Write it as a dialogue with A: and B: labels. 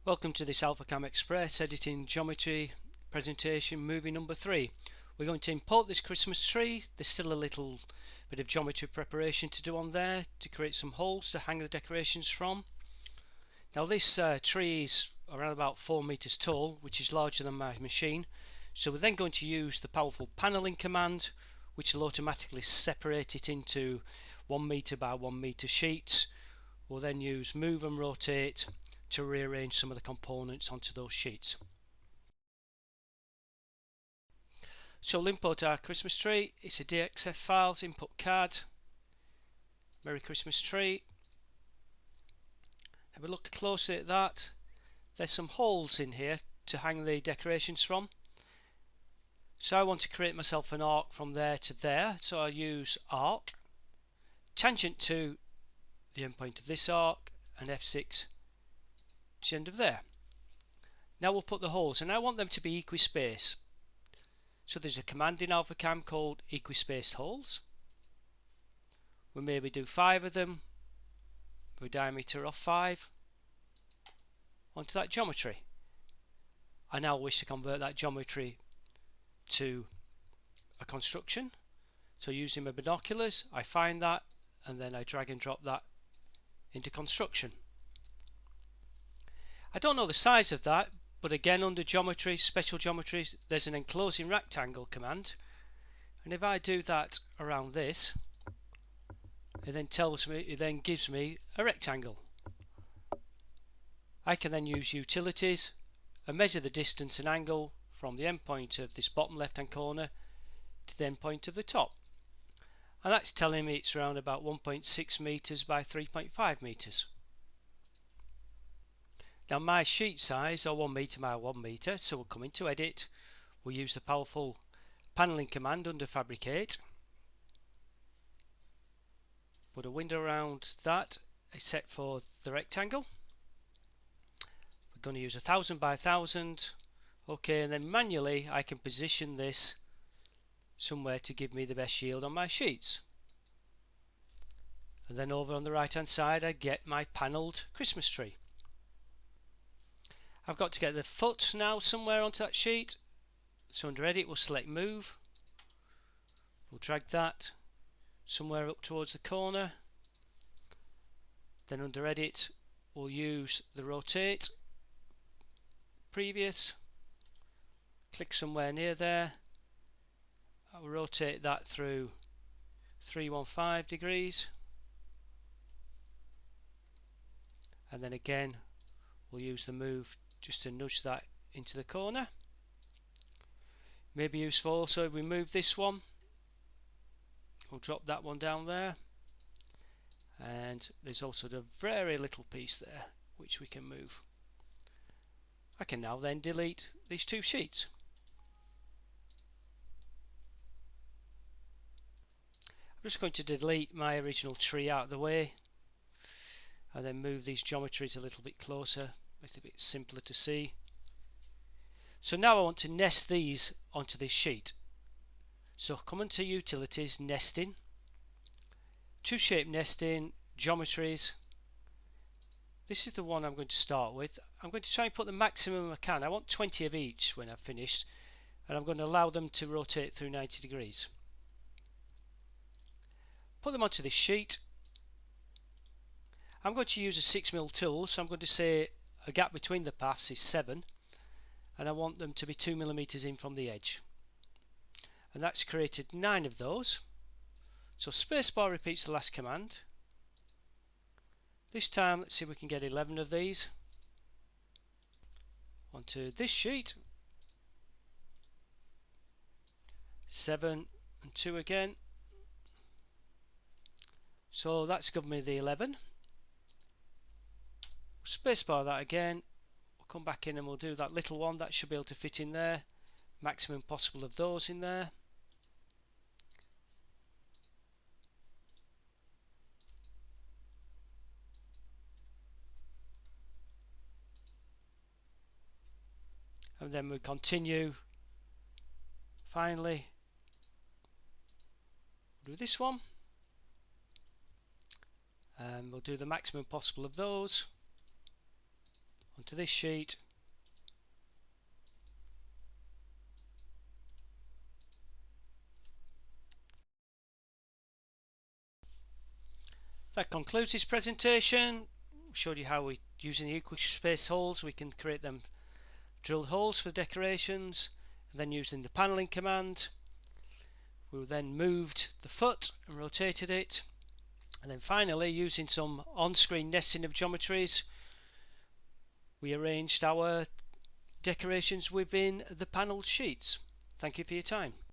A: Welcome to this AlphaCam Express editing geometry presentation movie number 3. We're going to import this Christmas tree. There's still a little bit of geometry preparation to do on there to create some holes to hang the decorations from. Now this tree is around about 4 meters tall, which is larger than my machine. So we're then going to use the powerful paneling command, which will automatically separate it into 1 meter by 1 meter sheets. We'll then use move and rotate to rearrange some of the components onto those sheets. So we'll import our Christmas tree. It's a DXF files, input card, Merry Christmas tree. Have a look closely at that. There's some holes in here to hang the decorations from. So I want to create myself an arc from there to there. So I'll use arc, tangent to the endpoint of this arc, and F6 to the end of there. Now we'll put the holes, and I want them to be equispaced. So there's a command in AlphaCam called equispaced holes. We'll maybe do 5 of them with a diameter of 5 onto that geometry. I now wish to convert that geometry to a construction. So using my binoculars, I find that and then I drag and drop that into construction. I don't know the size of that, but again under geometry, special geometries, there's an enclosing rectangle command, and if I do that around this, it then gives me a rectangle. I can then use utilities and measure the distance and angle from the endpoint of this bottom left hand corner to the endpoint of the top, and that's telling me it's around about 1.6 meters by 3.5 meters. Now my sheet size are 1 meter by 1 meter, so we'll come into edit. We'll use the powerful paneling command under fabricate. Put a window around that except for the rectangle. We're going to use 1000 by 1000. Okay, and then manually I can position this somewhere to give me the best yield on my sheets. And then over on the right hand side I get my panelled Christmas tree. I've got to get the foot now somewhere onto that sheet. So under edit we'll select move. We'll drag that somewhere up towards the corner. Then under edit we'll use the rotate previous. Click somewhere near there. I'll rotate that through 315 degrees. And then again we'll use the move just to nudge that into the corner. Maybe useful also if we move this one, we'll drop that one down there, and there's also a very little piece there which we can move. I can now then delete these two sheets. I'm just going to delete my original tree out of the way and then move these geometries a little bit closer, a little bit simpler to see. So now I want to nest these onto this sheet. So come into utilities, nesting, two shape nesting, geometries. This is the one I'm going to start with. I'm going to try and put the maximum I can. I want 20 of each when I've finished, and I'm going to allow them to rotate through 90 degrees. Put them onto this sheet. I'm going to use a 6mm tool, so I'm going to say a gap between the paths is 7, and I want them to be 2mm in from the edge. And that's created 9 of those. So spacebar repeats the last command. This time let's see if we can get 11 of these onto this sheet. 7 and 2 again. So that's given me the 11. Spacebar that again. We'll come back in and we'll do that little one. That should be able to fit in there. Maximum possible of those in there. And then we continue. Finally, we'll do this one. And we'll do the maximum possible of those onto to this sheet. That concludes this presentation. Showed you how we, using the equal space holes, we can create them drilled holes for decorations, and then using the paneling command we then moved the foot and rotated it, and then finally using some on-screen nesting of geometries we arranged our decorations within the panelled sheets. Thank you for your time.